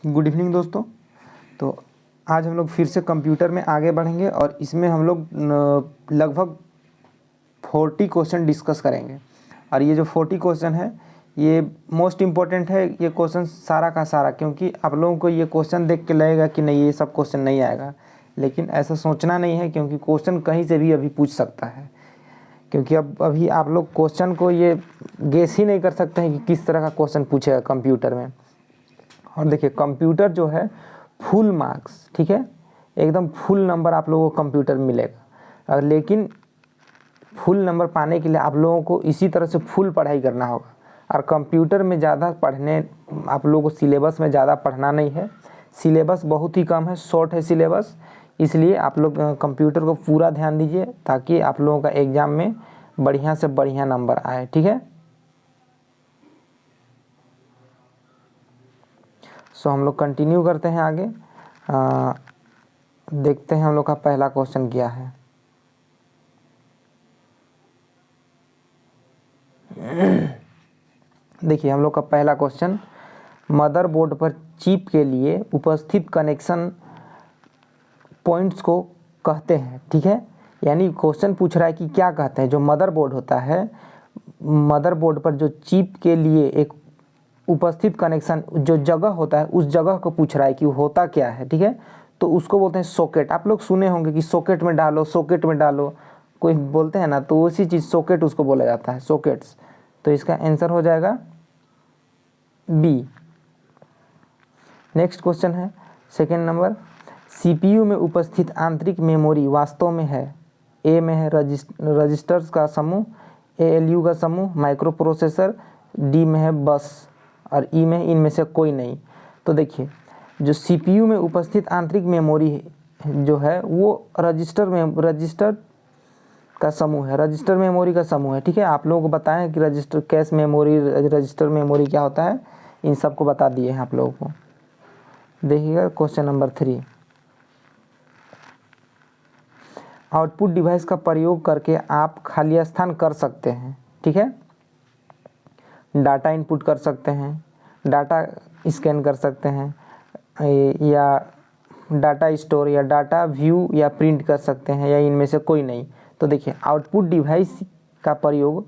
Good evening दोस्तों। तो आज हम लोग फिर से कंप्यूटर में आगे बढ़ेंगे और इसमें हम लोग लगभग 40 क्वेश्चन डिस्कस करेंगे। और ये जो 40 क्वेश्चन है ये मोस्ट इम्पॉर्टेंट है। ये क्वेश्चन सारा का सारा, क्योंकि आप लोगों को ये क्वेश्चन देख के लगेगा कि नहीं ये सब क्वेश्चन नहीं आएगा, लेकिन ऐसा सोचना नहीं है, क्योंकि क्वेश्चन कहीं से भी अभी पूछ सकता है। क्योंकि अब अभी आप लोग क्वेश्चन को ये गेस ही नहीं कर सकते हैं कि किस तरह का क्वेश्चन पूछेगा कंप्यूटर में। और देखिए कंप्यूटर जो है फुल मार्क्स, ठीक है, एकदम फुल नंबर आप लोगों को कंप्यूटर में मिलेगा। और लेकिन फुल नंबर पाने के लिए आप लोगों को इसी तरह से फुल पढ़ाई करना होगा। और कंप्यूटर में ज़्यादा पढ़ने, आप लोगों को सिलेबस में ज़्यादा पढ़ना नहीं है। सिलेबस बहुत ही कम है, शॉर्ट है सिलेबस। इसलिए आप लोग कंप्यूटर को पूरा ध्यान दीजिए ताकि आप लोगों का एग्ज़ाम में बढ़िया से बढ़िया नंबर आए, ठीक है। सो हम लोग कंटिन्यू करते हैं आगे। देखते हैं हम लोग का पहला क्वेश्चन क्या है। देखिए हम लोग का पहला क्वेश्चन, मदरबोर्ड पर चिप के लिए उपस्थित कनेक्शन पॉइंट्स को कहते हैं, ठीक है। यानी क्वेश्चन पूछ रहा है कि क्या कहते हैं, जो मदरबोर्ड होता है, मदरबोर्ड पर जो चिप के लिए एक उपस्थित कनेक्शन जो जगह होता है उस जगह को पूछ रहा है कि होता क्या है, ठीक है। तो उसको बोलते हैं सॉकेट। आप लोग सुने होंगे कि सॉकेट में डालो, सॉकेट में डालो, कोई बोलते हैं ना, तो उसी चीज़ सॉकेट उसको बोला जाता है, सॉकेट्स। तो इसका आंसर हो जाएगा बी। नेक्स्ट क्वेश्चन है सेकेंड नंबर, सीपीयू में उपस्थित आंतरिक मेमोरी वास्तव में है, ए में है रजिस्टर्स का समूह, एएलयू का समूह, माइक्रो प्रोसेसर, डी में है बस, और ई में इनमें से कोई नहीं। तो देखिए जो सीपीयू में उपस्थित आंतरिक मेमोरी जो है वो रजिस्टर का समूह है, रजिस्टर मेमोरी का समूह है, ठीक है। आप लोगों को बताएं कि register cache memory, register memory क्या होता है, इन सबको बता दिए हैं आप लोगों को। देखिएगा क्वेश्चन नंबर 3, आउटपुट डिवाइस का प्रयोग करके आप खाली स्थान कर सकते हैं, ठीक है। डाटा इनपुट कर सकते हैं, डाटा स्कैन कर सकते हैं, या डाटा स्टोर या डाटा व्यू या प्रिंट कर सकते हैं, या इनमें से कोई नहीं। तो देखिए आउटपुट डिवाइस का प्रयोग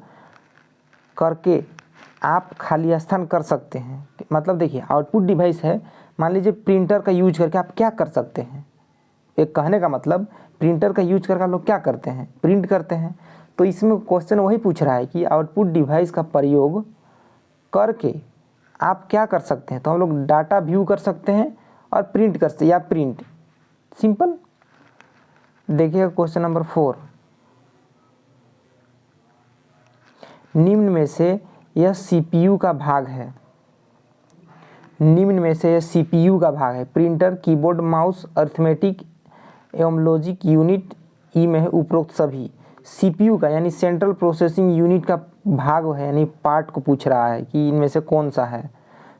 करके आप खाली स्थान कर सकते हैं, मतलब देखिए आउटपुट डिवाइस है, मान लीजिए प्रिंटर का यूज करके आप क्या कर सकते हैं। एक कहने का मतलब प्रिंटर का यूज करके आप लोग क्या करते हैं, प्रिंट करते हैं। तो इसमें क्वेश्चन वही पूछ रहा है कि आउटपुट डिवाइस का प्रयोग करके आप क्या कर सकते हैं। तो हम लोग डाटा व्यू कर सकते हैं और प्रिंट कर सकते, या प्रिंट, सिंपल। देखिएगा क्वेश्चन नंबर 4, निम्न में से यह सीपीयू का भाग है, निम्न में से यह सीपीयू का भाग है, प्रिंटर, कीबोर्ड, माउस, अरिथमेटिक एवं लॉजिक यूनिट, ई में है उपरोक्त सभी। सीपीयू का यानी सेंट्रल प्रोसेसिंग यूनिट का भाग है, यानी पार्ट को पूछ रहा है कि इनमें से कौन सा है।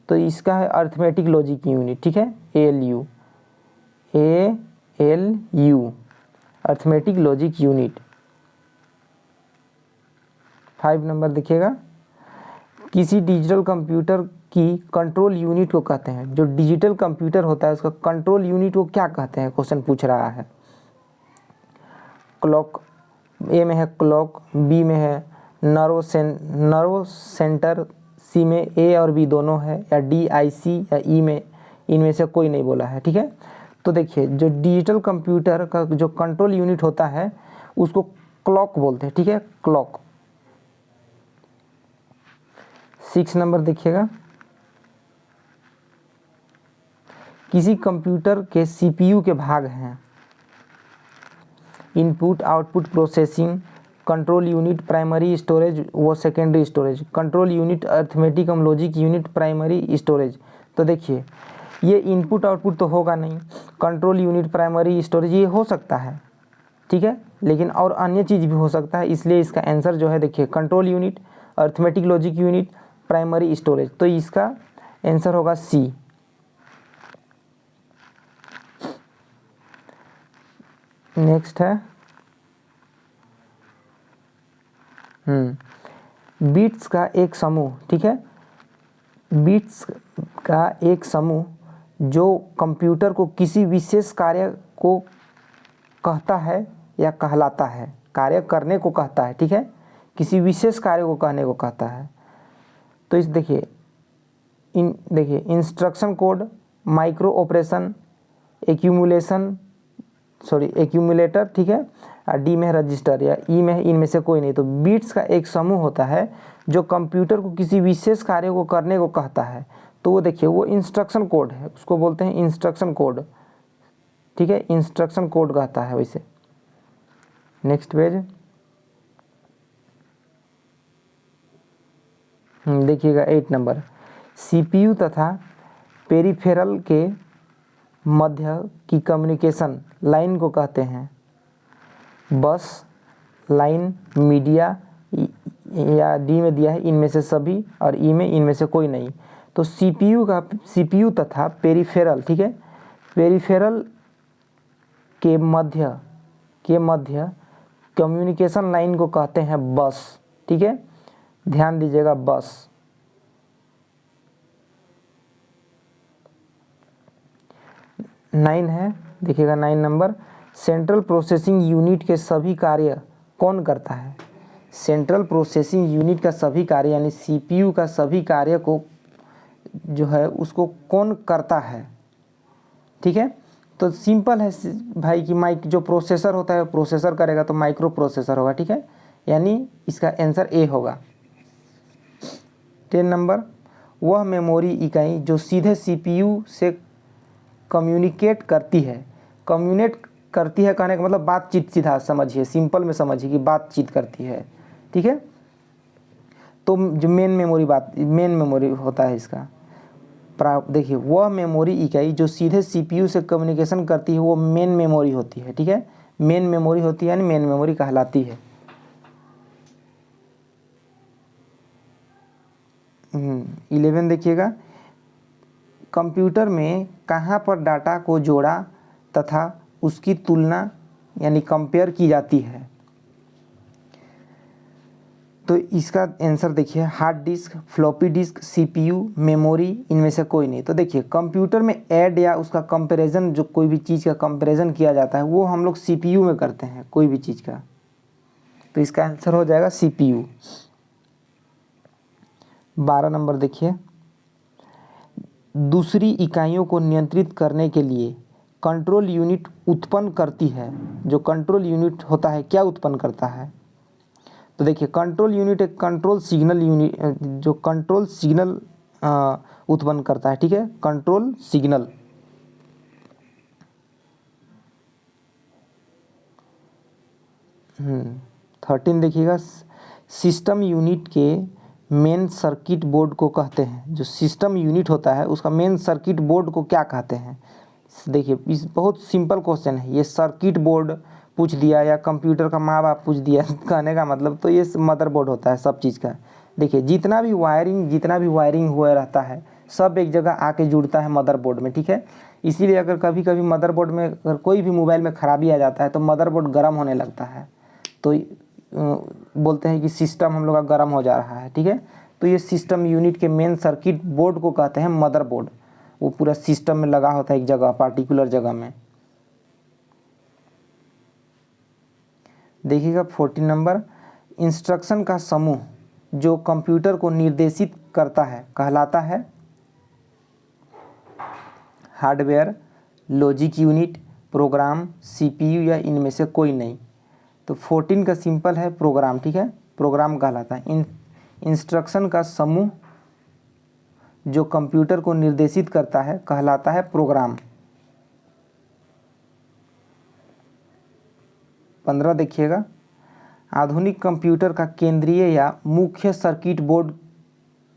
तो इसका है अरिथमेटिक लॉजिक यूनिट, ठीक है, ALU, ALU arithmetic logic unit. 5 number देखिएगा, किसी डिजिटल कंप्यूटर की कंट्रोल यूनिट को कहते हैं, जो डिजिटल कंप्यूटर होता है उसका कंट्रोल यूनिट को क्या कहते हैं, क्वेश्चन पूछ रहा है। क्लॉक, ए में है क्लॉक, बी में है नर्व सेंटर, सी में ए और बी दोनों है, या डी आईसी, या ई में इनमें से कोई नहीं बोला है, ठीक है। तो देखिए जो डिजिटल कंप्यूटर का जो कंट्रोल यूनिट होता है उसको क्लॉक बोलते हैं, ठीक है, क्लॉक। 6 नंबर देखिएगा, किसी कंप्यूटर के सीपीयू के भाग हैं, input, output processing, control unit, primary storage व secondary storage. Control unit, arithmetic एवं लॉजिक यूनिट, प्राइमरी स्टोरेज। तो देखिए ये इनपुट आउटपुट तो होगा नहीं, कंट्रोल यूनिट, प्राइमरी स्टोरेज ये हो सकता है, ठीक है, लेकिन और अन्य चीज़ भी हो सकता है। इसलिए इसका आंसर जो है देखिए control unit, arithmetic logic unit, primary storage. तो इसका आंसर होगा सी। नेक्स्ट है बिट्स का एक समूह, ठीक है, बिट्स का एक समूह जो कंप्यूटर को किसी विशेष कार्य को कहता है या कहलाता है, कार्य करने को कहता है, ठीक है, किसी विशेष कार्य को कहने को कहता है। तो इस देखिए instruction code, micro operation, accumulator, ठीक है, और डी में है रजिस्टर या ई में है इनमें से कोई नहीं। तो बिट्स का एक समूह होता है जो कंप्यूटर को किसी विशेष कार्य को करने को कहता है। तो वो देखिए वो इंस्ट्रक्शन कोड है, उसको बोलते हैं इंस्ट्रक्शन कोड, ठीक है, इंस्ट्रक्शन कोड कहता है वैसे। नेक्स्ट पेज देखिएगा 8 नंबर, सीपीयू तथा पेरिफेरल के मध्य की कम्युनिकेशन लाइन को कहते हैं बस, लाइन, मीडिया, या डी में दिया है इनमें से सभी और ई में इनमें से कोई नहीं। तो सीपीयू तथा पेरिफेरल, ठीक है, पेरिफेरल के मध्य कम्युनिकेशन लाइन को कहते हैं बस, ठीक है, ध्यान दीजिएगा बस। नाइन है, देखिएगा 9 नंबर, सेंट्रल प्रोसेसिंग यूनिट के सभी कार्य कौन करता है? सेंट्रल प्रोसेसिंग यूनिट का सभी कार्य यानी सीपीयू का सभी कार्य को जो है उसको कौन करता है, ठीक है। तो सिंपल है भाई कि माइक जो प्रोसेसर होता है प्रोसेसर करेगा तो माइक्रो प्रोसेसर होगा, ठीक है, यानी इसका आंसर ए होगा। 10 नंबर, वह मेमोरी इकाई जो सीधे सीपीयू से कम्युनिकेट करती है कहने का मतलब बातचीत, सीधा समझिए, सिंपल में समझिए कि बातचीत करती है, ठीक है। तो जो मेन मेमोरी होता है इसका, देखिए वह मेमोरी इकाई जो सीधे सीपीयू से कम्युनिकेशन करती है वो मेन मेमोरी होती है, ठीक है, मेन मेमोरी होती है यानी मेन मेमोरी कहलाती है। 11 देखिएगा, कंप्यूटर में कहाँ पर डाटा को जोड़ा तथा उसकी तुलना यानी कंपेयर की जाती है? तो इसका आंसर देखिए hard disk, floppy disk, CPU, memory, इनमें से कोई नहीं। तो देखिए कंप्यूटर में ऐड या उसका कंपैरिजन, जो कोई भी चीज़ का कंपैरिजन किया जाता है वो हम लोग सीपीयू में करते हैं कोई भी चीज़ का, तो इसका आंसर हो जाएगा सीपीयू। 12 नंबर देखिए, दूसरी इकाइयों को नियंत्रित करने के लिए कंट्रोल यूनिट उत्पन्न करती है। जो कंट्रोल यूनिट होता है क्या उत्पन्न करता है? तो देखिए कंट्रोल यूनिट एक कंट्रोल सिग्नल यूनिट, जो कंट्रोल सिग्नल उत्पन्न करता है, ठीक है, कंट्रोल सिग्नल। हम्म 13 देखिएगा, सिस्टम यूनिट के मेन सर्किट बोर्ड को कहते हैं। जो सिस्टम यूनिट होता है उसका मेन सर्किट बोर्ड को क्या कहते हैं? देखिए इस बहुत सिंपल क्वेश्चन है ये, सर्किट बोर्ड पूछ दिया या कंप्यूटर का माँ बाप पूछ दिया कहने का मतलब तो ये मदरबोर्ड होता है सब चीज़ का। देखिए जितना भी वायरिंग हुआ रहता है सब एक जगह आके जुड़ता है मदरबोर्ड में, ठीक है। इसीलिए अगर कभी कभी मदरबोर्ड में अगर कोई भी मोबाइल में ख़राबी आ जाता है तो मदरबोर्ड गर्म होने लगता है, तो बोलते हैं कि सिस्टम हम लोग का गर्म हो जा रहा है, ठीक है। तो ये सिस्टम यूनिट के मेन सर्किट बोर्ड को कहते हैं मदरबोर्ड। वो पूरा सिस्टम में लगा होता है एक जगह, पार्टिकुलर जगह में। देखिएगा 14 नंबर, इंस्ट्रक्शन का समूह जो कंप्यूटर को निर्देशित करता है कहलाता है hardware, logic unit, program, CPU या इनमें से कोई नहीं। तो 14 का सिंपल है प्रोग्राम, ठीक है, प्रोग्राम कहलाता है। इंस्ट्रक्शन का समूह जो कंप्यूटर को निर्देशित करता है कहलाता है प्रोग्राम। 15 देखिएगा, आधुनिक कंप्यूटर का केंद्रीय या मुख्य सर्किट बोर्ड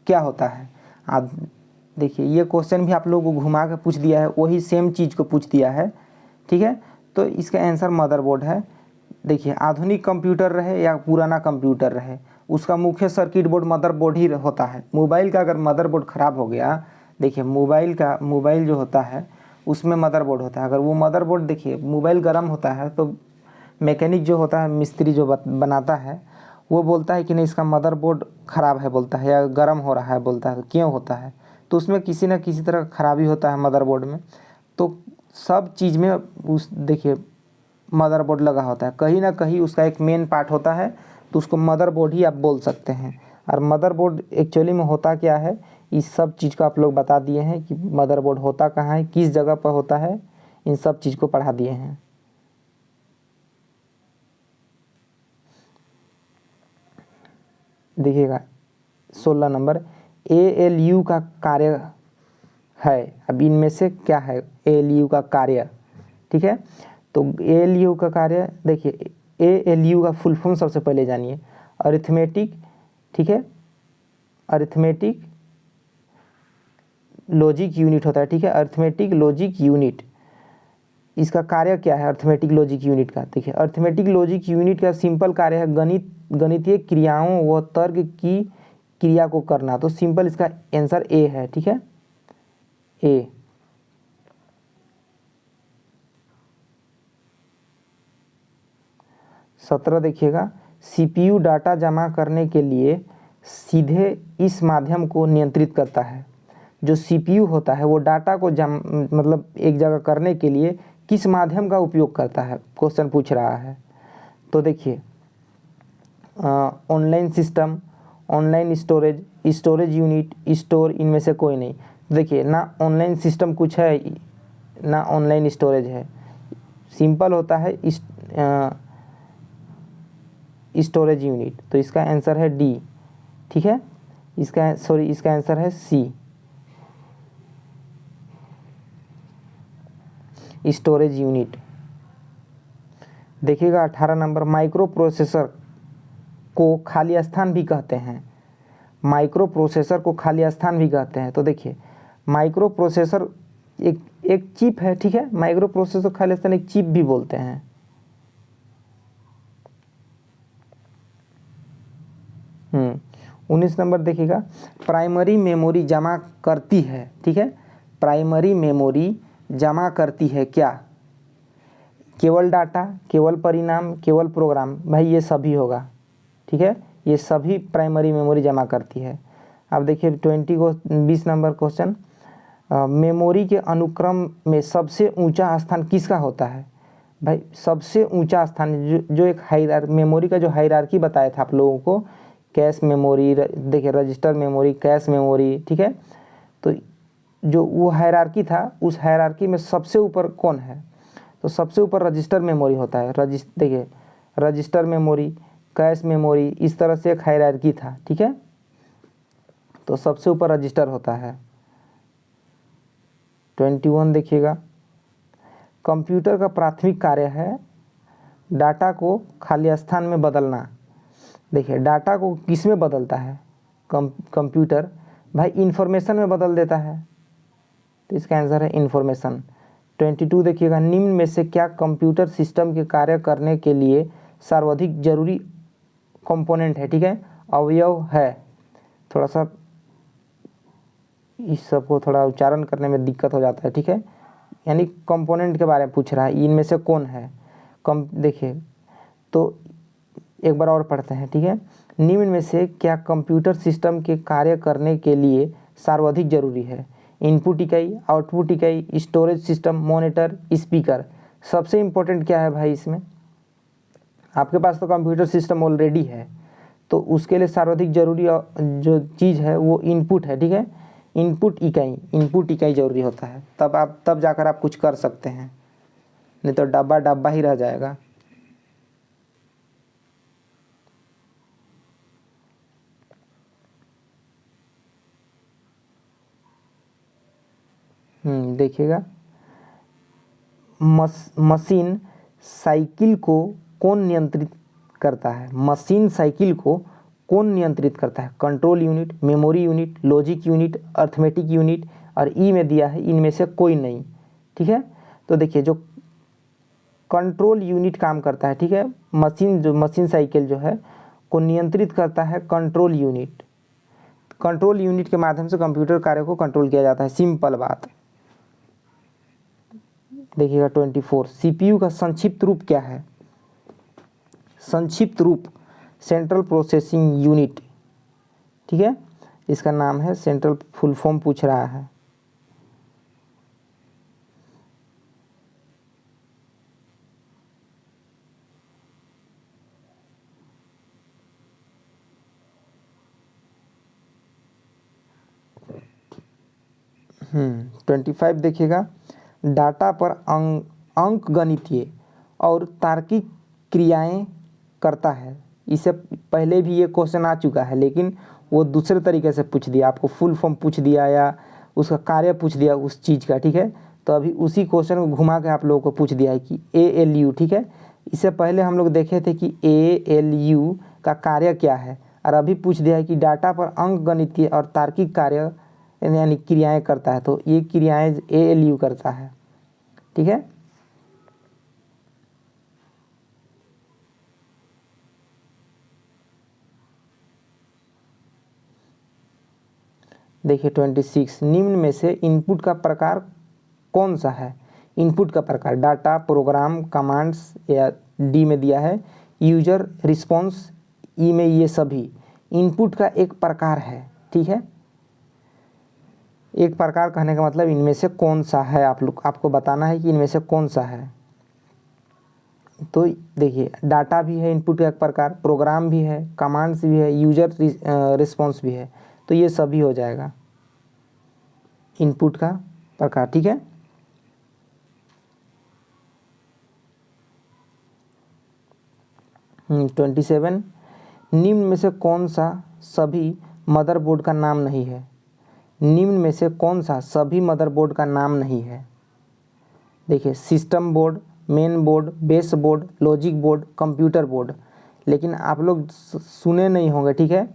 क्या होता है? देखिए ये क्वेश्चन भी आप लोगों को घुमा के पूछ दिया है, वही सेम चीज़ को पूछ दिया है, ठीक है। तो इसका आंसर मदरबोर्ड है। देखिए आधुनिक कंप्यूटर रहे या पुराना कंप्यूटर रहे उसका मुख्य सर्किट बोर्ड मदरबोर्ड ही होता है। मोबाइल का अगर मदरबोर्ड ख़राब हो गया, देखिए मोबाइल जो होता है उसमें मदरबोर्ड होता है। अगर वो मदरबोर्ड, देखिए मोबाइल गर्म होता है तो मैकेनिक जो होता है, मिस्त्री जो बनाता है, वो बोलता है कि नहीं इसका मदरबोर्ड ख़राब है बोलता है, या गर्म हो रहा है बोलता है। तो क्यों होता है? तो उसमें किसी न किसी तरह खराबी होता है मदरबोर्ड में। तो सब चीज़ में उस देखिए मदरबोर्ड लगा होता है, कहीं ना कहीं उसका एक मेन पार्ट होता है, तो उसको मदरबोर्ड ही आप बोल सकते हैं। और मदरबोर्ड एक्चुअली में होता क्या है, इस सब चीज़ को आप लोग बता दिए हैं कि मदरबोर्ड होता कहाँ है, किस जगह पर होता है, इन सब चीज़ को पढ़ा दिए हैं। देखिएगा 16 नंबर, ALU का कार्य है। अब इनमें से क्या है ALU का कार्य, ठीक है। तो ALU का कार्य देखिए, ALU का फुल फॉर्म सबसे पहले जानिए, अरिथमेटिक, ठीक है, अरिथमेटिक लॉजिक यूनिट होता है, ठीक है, अरिथमेटिक लॉजिक यूनिट। इसका कार्य क्या है अरिथमेटिक लॉजिक यूनिट का, देखिए अरिथमेटिक लॉजिक यूनिट का सिंपल कार्य है गणितीय क्रियाओं व तर्क की क्रिया को करना। तो सिंपल इसका आंसर ए है, ठीक है, ए। सत्रह देखिएगा, CPU डाटा जमा करने के लिए सीधे इस माध्यम को नियंत्रित करता है। जो CPU होता है वो डाटा को मतलब एक जगह करने के लिए किस माध्यम का उपयोग करता है, क्वेश्चन पूछ रहा है। तो देखिए online system, online storage, storage unit, store, इनमें से कोई नहीं। देखिए ना ऑनलाइन सिस्टम कुछ है ना ऑनलाइन स्टोरेज है, सिंपल होता है स्टोरेज यूनिट। तो इसका आंसर है डी, ठीक है, इसका आंसर है सी, स्टोरेज यूनिट। देखिएगा 18 नंबर, माइक्रो प्रोसेसर को खाली स्थान भी कहते हैं, माइक्रो प्रोसेसर को खाली स्थान भी कहते हैं। तो देखिए माइक्रो प्रोसेसर एक चिप है, ठीक है, माइक्रो प्रोसेसर खाली स्थान एक चिप भी बोलते हैं। हम्म 19 नंबर देखिएगा, प्राइमरी मेमोरी जमा करती है, ठीक है, प्राइमरी मेमोरी जमा करती है क्या, केवल डाटा, केवल परिणाम, केवल प्रोग्राम, भाई ये सभी होगा, ठीक है, ये सभी प्राइमरी मेमोरी जमा करती है। अब देखिए 20 नंबर क्वेश्चन, मेमोरी के अनुक्रम में सबसे ऊंचा स्थान किसका होता है, भाई सबसे ऊंचा स्थान जो एक मेमोरी का जो हायरार्की बताया था आप लोगों को, कैश मेमोरी, देखिए रजिस्टर मेमोरी, कैश मेमोरी, ठीक है, तो जो वो हायरार्की था उस हायरार्की में सबसे ऊपर कौन है, तो सबसे ऊपर रजिस्टर मेमोरी होता है। देखिए रजिस्टर मेमोरी, कैश मेमोरी, इस तरह से एक हायरार्की था, ठीक है, तो सबसे ऊपर रजिस्टर होता है। 21 देखिएगा, कंप्यूटर का प्राथमिक कार्य है डाटा को खाली स्थान में बदलना। देखिए डाटा को किस में बदलता है, कंप्यूटर, भाई इंफॉर्मेशन में बदल देता है, तो इसका आंसर है इंफॉर्मेशन। 22 देखिएगा, निम्न में से क्या कंप्यूटर सिस्टम के कार्य करने के लिए सर्वाधिक जरूरी कंपोनेंट है, ठीक है, अवयव है। थोड़ा सा इस सबको थोड़ा उच्चारण करने में दिक्कत हो जाता है, ठीक है, यानी कंपोनेंट के बारे में पूछ रहा है, इनमें से कौन है देखिए तो एक बार और पढ़ते हैं, ठीक है, निम्न में से क्या कंप्यूटर सिस्टम के कार्य करने के लिए सर्वाधिक जरूरी है, इनपुट इकाई, आउटपुट इकाई, स्टोरेज सिस्टम, मॉनिटर, स्पीकर। सबसे इम्पोर्टेंट क्या है भाई इसमें, आपके पास तो कंप्यूटर सिस्टम ऑलरेडी है, तो उसके लिए सर्वाधिक जरूरी जो चीज़ है वो इनपुट है, ठीक है, इनपुट इकाई जरूरी होता है, तब जाकर आप कुछ कर सकते हैं, नहीं तो डब्बा डब्बा ही रह जाएगा। देखिएगा, मशीन साइकिल को कौन नियंत्रित करता है, मशीन साइकिल को कौन नियंत्रित करता है, control unit, memory unit, logic unit, arithmetic unit, और ई में दिया है इनमें से कोई नहीं, ठीक है। तो देखिए जो कंट्रोल यूनिट काम करता है, ठीक है, मशीन साइकिल जो है को नियंत्रित करता है कंट्रोल यूनिट। कंट्रोल यूनिट के माध्यम से कंप्यूटर कार्य को कंट्रोल किया जाता है, सिंपल बात। देखिएगा 24, CPU का संक्षिप्त रूप क्या है, संक्षिप्त रूप सेंट्रल प्रोसेसिंग यूनिट, ठीक है, इसका नाम है, सेंट्रल फुल फॉर्म पूछ रहा है। हम्म, 25 देखिएगा, डाटा पर अंक गणितीय और तार्किक क्रियाएं करता है। इससे पहले भी ये क्वेश्चन आ चुका है, लेकिन वो दूसरे तरीके से पूछ दिया, आपको फुल फॉर्म पूछ दिया या उसका कार्य पूछ दिया उस चीज़ का, ठीक है। तो अभी उसी क्वेश्चन को घुमा के आप लोगों को पूछ दिया है कि ALU, ठीक है। इससे पहले हम लोग देखे थे कि ALU का कार्य क्या है, और अभी पूछ दिया है कि डाटा पर अंक गणितीय और तार्किक कार्य यानी क्रियाएं करता है। तो ये क्रियाएं ALU करता है, ठीक है। देखिए 26, निम्न में से इनपुट का प्रकार कौन सा है। इनपुट का प्रकार डाटा, प्रोग्राम, कमांड्स, या डी में दिया है यूजर रिस्पॉन्स, ई में ये सभी इनपुट का एक प्रकार है, ठीक है। एक प्रकार कहने का मतलब इनमें से कौन सा है, आपको बताना है कि इनमें से कौन सा है। तो देखिए डाटा भी है इनपुट का एक प्रकार, प्रोग्राम भी है, कमांड्स भी है, यूजर रिस्पॉन्स भी है। तो ये सभी हो जाएगा इनपुट का प्रकार, ठीक है। हम्म, 27, निम्न में से कौन सा सभी मदरबोर्ड का नाम नहीं है। निम्न में से कौन सा सभी मदरबोर्ड का नाम नहीं है। देखिए system board, main board, base board, logic board, computer board. लेकिन आप लोग सुने नहीं होंगे, ठीक है।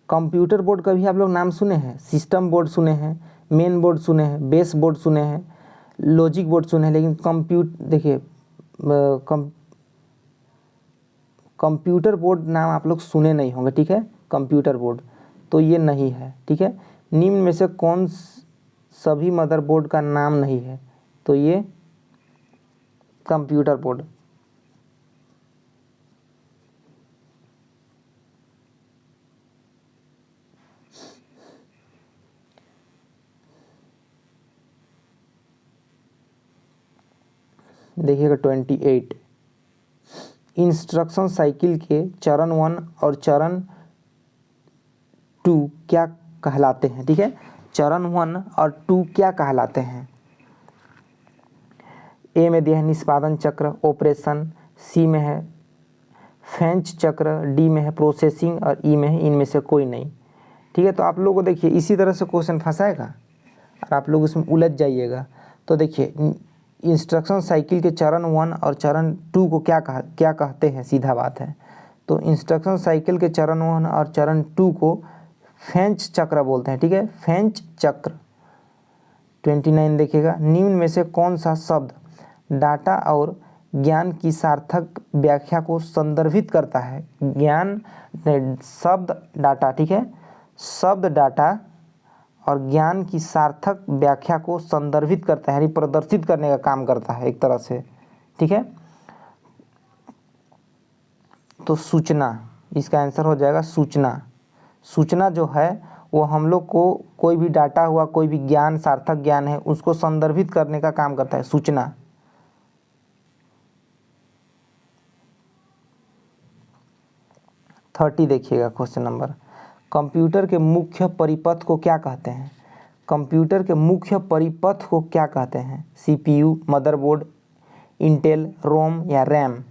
कंप्यूटर बोर्ड का भी आप लोग नाम सुने हैं, सिस्टम बोर्ड सुने हैं, मेन बोर्ड सुने हैं, बेस बोर्ड सुने हैं, लॉजिक बोर्ड सुने हैं, लेकिन देखिए कंप्यूटर बोर्ड नाम आप लोग सुने नहीं होंगे, ठीक है। कंप्यूटर बोर्ड तो ये नहीं है, ठीक है। निम्न में से कौन सभी मदरबोर्ड का नाम नहीं है, तो ये कंप्यूटर बोर्ड। देखिएगा 28, इंस्ट्रक्शन साइकिल के चरण 1 और चरण 2 क्या कहलाते हैं, ठीक है। चरण 1 और 2 क्या कहलाते हैं। ए में दिया है निष्पादन चक्र, ऑपरेशन, सी में है फेंच चक्र, डी में है प्रोसेसिंग, और ई में है इनमें से कोई नहीं, ठीक है। तो आप लोगों को देखिए इसी तरह से क्वेश्चन फंसाएगा और आप लोग इसमें उलझ जाइएगा। तो देखिए इंस्ट्रक्शन साइकिल के चरण 1 और चरण 2 को क्या कहते हैं, सीधा बात है। तो इंस्ट्रक्शन साइकिल के चरण 1 और चरण 2 को फेंच चक्र बोलते हैं, ठीक है, फेंच चक्र। 29 देखिएगा, निम्न में से कौन सा शब्द डाटा और ज्ञान की सार्थक व्याख्या को संदर्भित करता है। ज्ञान शब्द डाटा, ठीक है, शब्द डाटा और ज्ञान की सार्थक व्याख्या को संदर्भित करता है, यानी प्रदर्शित करने का काम करता है एक तरह से, ठीक है। तो सूचना, इसका आंसर हो जाएगा सूचना। सूचना जो है वो हम लोग को कोई भी डाटा हुआ, कोई भी ज्ञान, सार्थक ज्ञान है, उसको संदर्भित करने का काम करता है सूचना। थर्टी देखिएगा क्वेश्चन नंबर, कंप्यूटर के मुख्य परिपथ को क्या कहते हैं। कंप्यूटर के मुख्य परिपथ को क्या कहते हैं। CPU, मदरबोर्ड, इंटेल, रोम या रैम।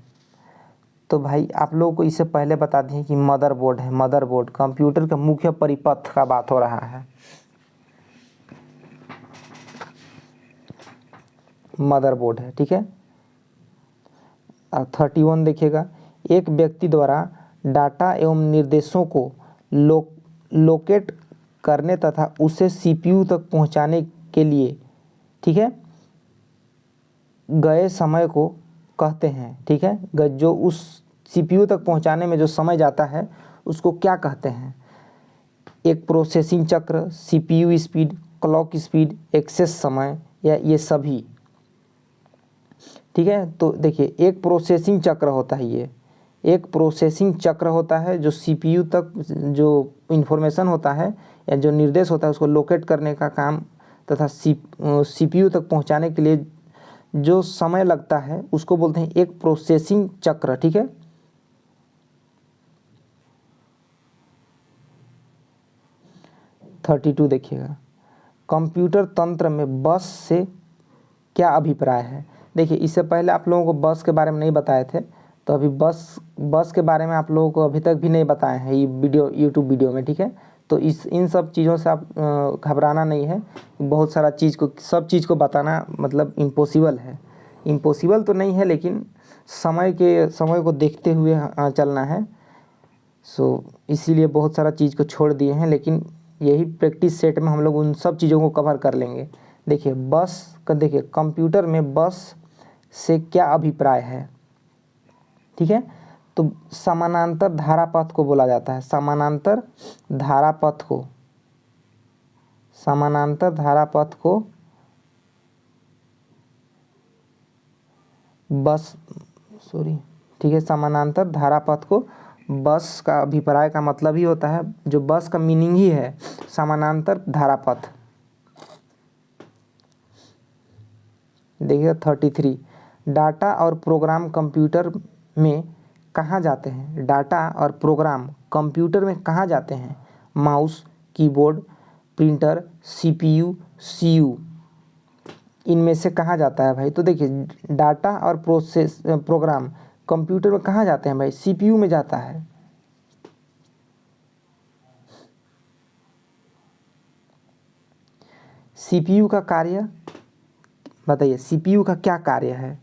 तो भाई आप लोगों को इससे पहले बता दें कि मदरबोर्ड है। मदरबोर्ड कंप्यूटर के मुख्य परिपथ का बात हो रहा है, मदरबोर्ड है, ठीक है। अब 31 देखिएगा, एक व्यक्ति द्वारा डाटा एवं निर्देशों को लोकेट करने तथा उसे CPU तक पहुंचाने के लिए, ठीक है, गए समय को कहते हैं, ठीक है। जो उस CPU तक पहुंचाने में जो समय जाता है उसको क्या कहते हैं। एक प्रोसेसिंग चक्र, CPU speed, clock speed, access समय, या ये सभी, ठीक है। तो देखिए एक प्रोसेसिंग चक्र होता है, एक प्रोसेसिंग चक्र होता है जो सीपीयू तक जो इन्फॉर्मेशन होता है या जो निर्देश होता है उसको लोकेट करने का काम तथा सीपीयू तक पहुंचाने के लिए जो समय लगता है उसको बोलते हैं एक प्रोसेसिंग चक्र। ठीक है, 32 देखिएगा, कंप्यूटर तंत्र में बस से क्या अभिप्राय है। देखिए इससे पहले आप लोगों को बस के बारे में नहीं बताए थे, तो अभी बस के बारे में आप लोगों को अभी तक भी नहीं बताए हैं ये वीडियो यूट्यूब वीडियो में। ठीक है, तो इन सब चीज़ों से आप घबराना नहीं है। बहुत सारा सब चीज़ को बताना मतलब इम्पॉसिबल है, इम्पॉसिबल तो नहीं है, लेकिन समय को देखते हुए चलना है। सो इसीलिए बहुत सारा चीज़ को छोड़ दिए हैं, लेकिन यही प्रैक्टिस सेट में हम लोग उन सब चीज़ों को कवर कर लेंगे। देखिए देखिए कंप्यूटर में बस से क्या अभिप्राय है। ठीक है, तो समानांतर धारा पथ को बोला जाता है, समानांतर धारा पथ को बस ठीक है, समानांतर धारा पथ को बस का अभिप्राय का मतलब ही होता है, जो बस का मीनिंग ही है समानांतर धारा पथ। देखिए 33, डाटा और प्रोग्राम कंप्यूटर में कहाँ जाते हैं। डाटा और प्रोग्राम कंप्यूटर में कहाँ जाते हैं। Mouse, keyboard, printer, CPU, CU, इनमें से कहाँ जाता है भाई। तो देखिए डाटा और प्रोग्राम कंप्यूटर में कहाँ जाते हैं भाई, सीपीयू में जाता है। सीपीयू का कार्य बताइए, सीपीयू का क्या कार्य है।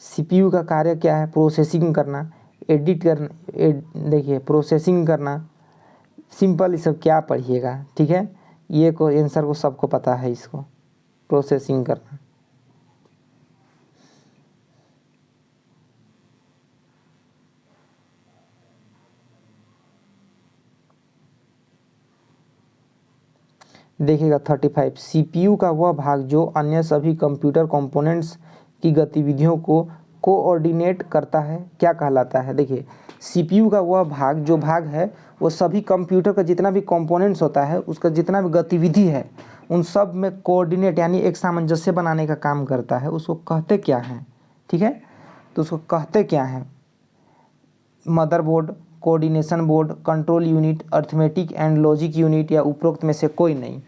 सीपीयू का कार्य क्या है, प्रोसेसिंग करना, एडिट करना, देखिए प्रोसेसिंग करना, सिंपल, ये सब क्या पढ़िएगा। ठीक है, ये को आंसर को सबको पता है, इसको प्रोसेसिंग करना। देखिएगा 35, सीपीयू का वह भाग जो अन्य सभी कंप्यूटर कंपोनेंट्स की गतिविधियों को कोऑर्डिनेट करता है क्या कहलाता है। देखिए सीपीयू का वह भाग जो भाग है वो सभी कंप्यूटर का जितना भी कंपोनेंट्स होता है उसका जितना भी गतिविधि है उन सब में कोऑर्डिनेट यानी एक सामंजस्य बनाने का काम करता है, उसको कहते क्या हैं। ठीक है, तो उसको कहते क्या हैं, motherboard, coordination board, control unit, arithmetic and logic unit या उपरोक्त में से कोई नहीं।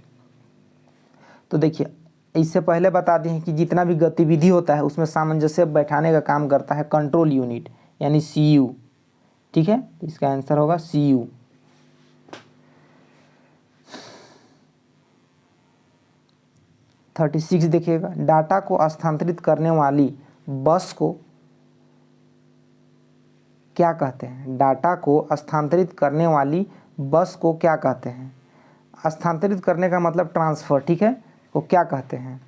तो देखिए इससे पहले बता दें कि जितना भी गतिविधि होता है उसमें सामंजस्य बैठाने का काम करता है कंट्रोल यूनिट यानी सीयू। ठीक है, इसका आंसर होगा सीयू। थर्टी 36 देखिएगा, डाटा को स्थानांतरित करने वाली बस को क्या कहते हैं। डाटा को स्थानांतरित करने वाली बस को क्या कहते हैं। स्थानांतरित करने का मतलब ट्रांसफ़र। ठीक है, वो क्या कहते हैं।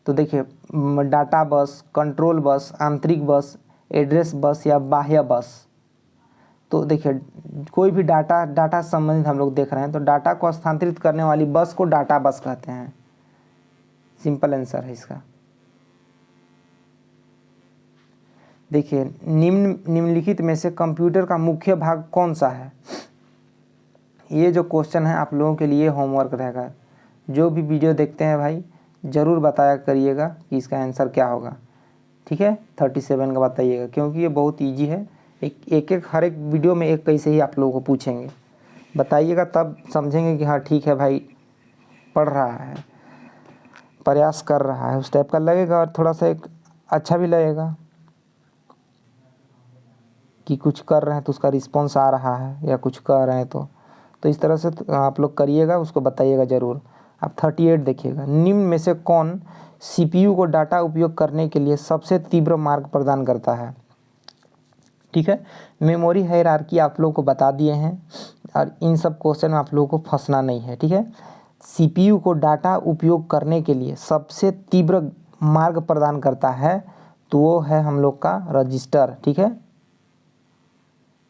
तो देखिए डाटा बस, कंट्रोल बस, आंतरिक बस, एड्रेस बस या बाह्य बस। तो देखिए कोई भी डाटा संबंधित हम लोग देख रहे हैं तो डाटा को स्थानांतरित करने वाली बस को डाटा बस कहते हैं, सिंपल आंसर है इसका। देखिए निम्नलिखित में से कंप्यूटर का मुख्य भाग कौन सा है। ये जो क्वेश्चन है आप लोगों के लिए होमवर्क रहेगा, जो भी वीडियो देखते हैं भाई ज़रूर बताया करिएगा कि इसका आंसर क्या होगा। ठीक है, 37 का बताइएगा, क्योंकि ये बहुत इजी है। एक हर एक वीडियो में एक कैसे ही आप लोगों को पूछेंगे, बताइएगा तब समझेंगे कि हाँ ठीक है भाई पढ़ रहा है, प्रयास कर रहा है, उस टाइप का लगेगा। और थोड़ा सा एक अच्छा भी लगेगा कि कुछ कर रहे हैं तो उसका रिस्पॉन्स आ रहा है या कुछ कर रहे हैं तो इस तरह से आप लोग करिएगा, उसको बताइएगा ज़रूर। अब 38 देखिएगा, निम्न में से कौन सीपीयू को डाटा उपयोग करने के लिए सबसे तीव्र मार्ग प्रदान करता है। ठीक है, मेमोरी हायरार्की आप लोगों को बता दिए हैं और इन सब क्वेश्चन में आप लोगों को फंसना नहीं है। ठीक है, सीपीयू को डाटा उपयोग करने के लिए सबसे तीव्र मार्ग प्रदान करता है तो वो है हम लोग का रजिस्टर। ठीक है,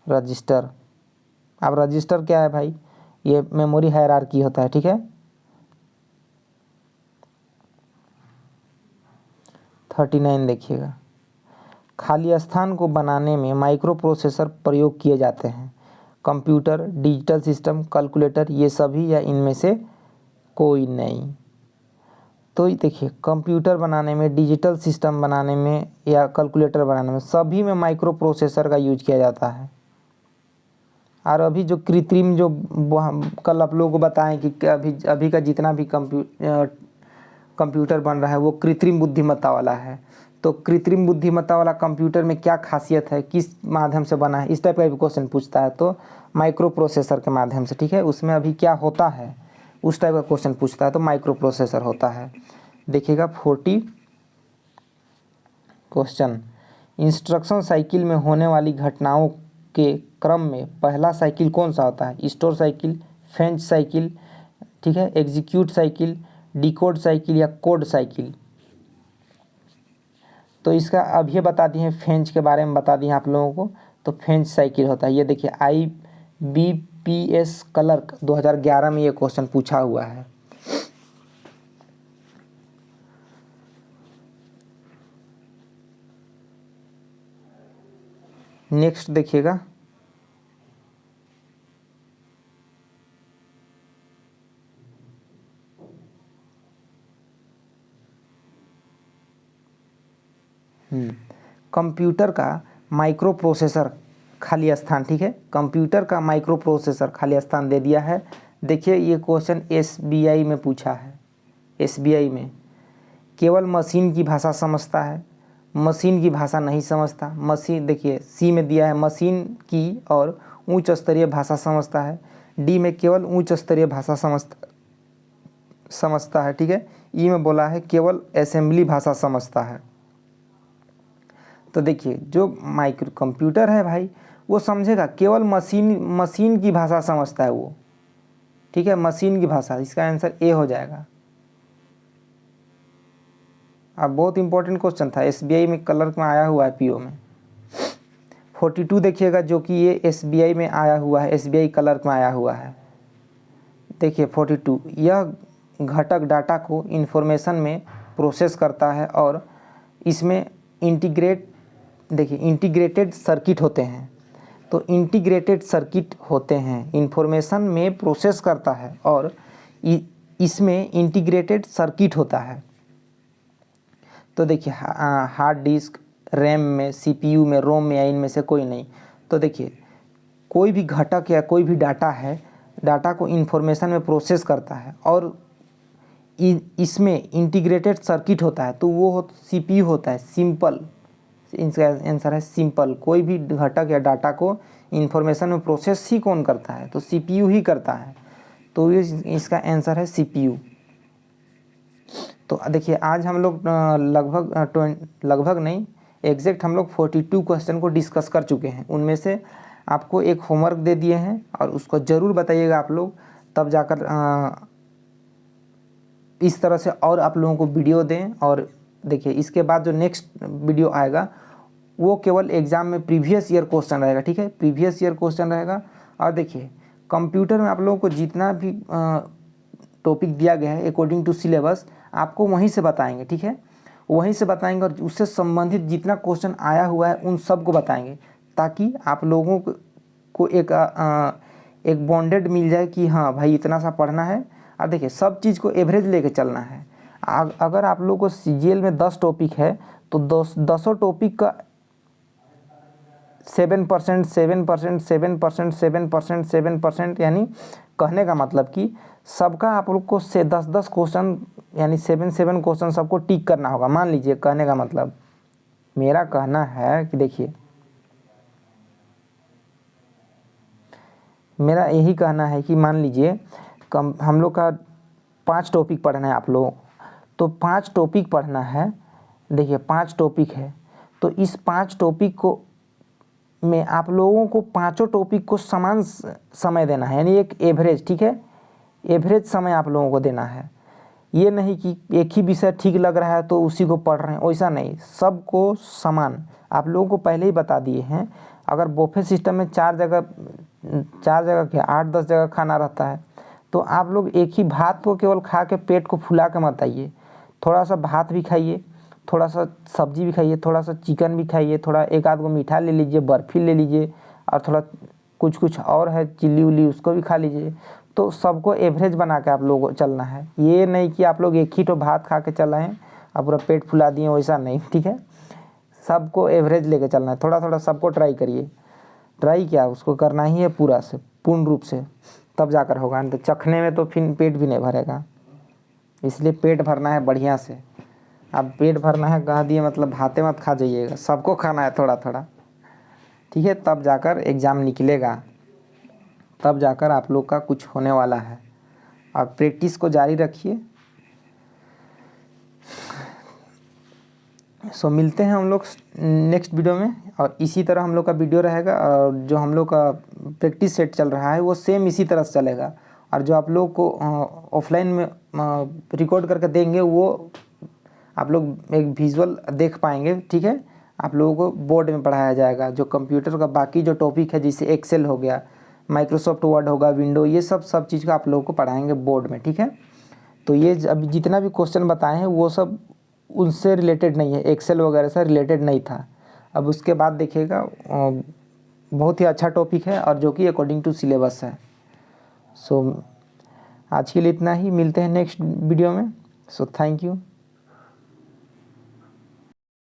रजिस्टर। अब रजिस्टर क्या है भाई, ये मेमोरी हायरार्की होता है। ठीक है, 39 देखिएगा, खाली स्थान को बनाने में माइक्रो प्रोसेसर प्रयोग किए जाते हैं। कंप्यूटर, डिजिटल सिस्टम, कैलकुलेटर, ये सभी या इनमें से कोई नहीं। तो देखिए कंप्यूटर बनाने में, डिजिटल सिस्टम बनाने में या कैलकुलेटर बनाने में, सभी में माइक्रो प्रोसेसर का यूज किया जाता है। और अभी जो कृत्रिम जो कल आप लोगों को बताएं कि अभी का जितना भी कंप्यूटर बन रहा है वो कृत्रिम बुद्धिमत्ता वाला है। तो कृत्रिम बुद्धिमत्ता वाला कंप्यूटर में क्या खासियत है, किस माध्यम से बना है, इस टाइप का भी क्वेश्चन पूछता है तो माइक्रो प्रोसेसर के माध्यम से, ठीक है। उसमें अभी क्या होता है उस टाइप का क्वेश्चन पूछता है तो माइक्रो प्रोसेसर होता है। देखिएगा 40 क्वेश्चन, इंस्ट्रक्शन साइकिल में होने वाली घटनाओं के क्रम में पहला साइकिल कौन सा होता है? स्टोर साइकिल, फेंच साइकिल, ठीक है, एग्जीक्यूट साइकिल, डिकोड साइकिल या कोड साइकिल। तो इसका अब ये बता दिए, फेंच के बारे में बता दिए आप लोगों को। तो फेंच साइकिल होता है, ये देखिए IBPS क्लर्क 2011 में ये क्वेश्चन पूछा हुआ है। नेक्स्ट देखिएगा, कंप्यूटर का माइक्रो प्रोसेसर खाली स्थान, ठीक है, कंप्यूटर का माइक्रो प्रोसेसर खाली स्थान दे दिया है। देखिए ये क्वेश्चन SBI में पूछा है। SBI में केवल मशीन की भाषा समझता है, मशीन की भाषा नहीं समझता। मशीन देखिए C में दिया है मशीन की और उच्च स्तरीय भाषा समझता है। D में केवल उच्च स्तरीय भाषा समझता है, ठीक है। E में बोला है केवल असेंबली भाषा समझता है। तो देखिए जो माइक्रो कंप्यूटर है भाई वो समझेगा केवल मशीन की भाषा समझता है वो, ठीक है, मशीन की भाषा। इसका आंसर A हो जाएगा। अब बहुत इंपॉर्टेंट क्वेश्चन था, SBI में क्लर्क में आया हुआ है, PO में। 42 देखिएगा जो कि ये SBI में आया हुआ है, SBI क्लर्क में आया हुआ है। देखिए 42, यह घटक डाटा को इन्फॉर्मेशन में प्रोसेस करता है और इसमें इंटीग्रेटेड सर्किट होते हैं। तो इंटीग्रेटेड सर्किट होते हैं, इन्फॉर्मेशन में प्रोसेस करता है और इसमें इंटीग्रेटेड सर्किट होता है। तो देखिए हार्ड डिस्क, रैम में, CPU में, रोम में या इनमें से कोई नहीं। तो देखिए कोई भी घटक या कोई भी डाटा है, डाटा को इन्फॉर्मेशन में प्रोसेस करता है और इसमें इंटीग्रेटेड सर्किट होता है तो वो CPU होता है। सिंपल, इसका आंसर है सिंपल। कोई भी घटक या डाटा को इन्फॉर्मेशन में प्रोसेस ही कौन करता है? तो CPU ही करता है। तो इसका आंसर है CPU। तो देखिए आज हम लोग लगभग नहीं, एग्जैक्ट हम लोग 42 क्वेश्चन को डिस्कस कर चुके हैं। उनमें से आपको एक होमवर्क दे दिए हैं और उसको ज़रूर बताइएगा आप लोग, तब जाकर इस तरह से और आप लोगों को वीडियो दें। और देखिए इसके बाद जो नेक्स्ट वीडियो आएगा वो केवल एग्ज़ाम में प्रीवियस ईयर क्वेश्चन रहेगा, ठीक है, प्रीवियस ईयर क्वेश्चन रहेगा। और देखिए कंप्यूटर में आप लोगों को जितना भी टॉपिक दिया गया है अकॉर्डिंग टू सिलेबस आपको वहीं से बताएंगे, ठीक है, वहीं से बताएंगे और उससे संबंधित जितना क्वेश्चन आया हुआ है उन सब को बताएंगे, ताकि आप लोगों को एक बॉन्डेड मिल जाए कि हाँ भाई इतना सा पढ़ना है। और देखिए सब चीज़ को एवरेज लेके चलना है। अगर आप लोगों को CGL में 10 टॉपिक है तो 10 टॉपिक का 7%, यानी कहने का मतलब कि सबका आप लोग को 10 क्वेश्चन यानी 7 क्वेश्चन सबको टिक करना होगा। मान लीजिए, कहने का मतलब मेरा कहना है कि देखिए मेरा यही कहना है कि मान लीजिए हम लोग का 5 टॉपिक पढ़ना है आप लोगों को, तो 5 टॉपिक पढ़ना है। देखिए 5 टॉपिक है तो इस 5 टॉपिक को में आप लोगों को पांचों टॉपिक को समान समय देना है, यानी एक एवरेज, ठीक है, एवरेज समय आप लोगों को देना है। ये नहीं कि एक ही विषय ठीक लग रहा है तो उसी को पढ़ रहे हैं, वैसा नहीं, सबको समान। आप लोगों को पहले ही बता दिए हैं, अगर बुफे सिस्टम में 4 जगह क्या 8-10 जगह खाना रहता है तो आप लोग एक ही भात को केवल खा के पेट को फुला के मत आइए, थोड़ा सा भात भी खाइए, थोड़ा सा सब्जी भी खाइए, थोड़ा सा चिकन भी खाइए, थोड़ा एक आध गो मीठा ले लीजिए, बर्फ़ी ले लीजिए, और थोड़ा कुछ कुछ और है चिल्ली उल्ली उसको भी खा लीजिए। तो सबको एवरेज बना के आप लोगों को चलना है। ये नहीं कि आप लोग एक ही तो भात खा के चल आएँ और पूरा पेट फुला दिए, वैसा नहीं, ठीक है। सबको एवरेज लेके चलना है, थोड़ा थोड़ा सबको ट्राई करिए। ट्राई क्या, उसको करना ही है पूरा से, पूर्ण रूप से, तब जाकर होगा। तो चखने में तो फिर पेट भी नहीं भरेगा, इसलिए पेट भरना है बढ़िया से। अब पेट भरना है कह दिए मतलब भाते मत खा जाइएगा, सबको खाना है थोड़ा थोड़ा, ठीक है। तब जाकर एग्ज़ाम निकलेगा, तब जाकर आप लोग का कुछ होने वाला है। और प्रैक्टिस को जारी रखिए। सो मिलते हैं हम लोग नेक्स्ट वीडियो में, और इसी तरह हम लोग का वीडियो रहेगा। और जो हम लोग का प्रैक्टिस सेट चल रहा है वो सेम इसी तरह से चलेगा। और जो आप लोग को ऑफलाइन में रिकॉर्ड करके देंगे वो आप लोग एक विजुअल देख पाएंगे, ठीक है। आप लोगों को बोर्ड में पढ़ाया जाएगा। जो कंप्यूटर का बाकी जो टॉपिक है, जैसे एक्सेल हो गया, माइक्रोसॉफ्ट वर्ड होगा, विंडो, ये सब चीज़ का आप लोगों को पढ़ाएंगे बोर्ड में, ठीक है। तो ये अभी जितना भी क्वेश्चन बताए हैं वो सब उनसे रिलेटेड नहीं है, एक्सेल वगैरह से रिलेटेड नहीं था। अब उसके बाद देखिएगा बहुत ही अच्छा टॉपिक है, और जो कि अकॉर्डिंग टू सिलेबस है। सो आज के लिए इतना ही, मिलते हैं नेक्स्ट वीडियो में। So thank you.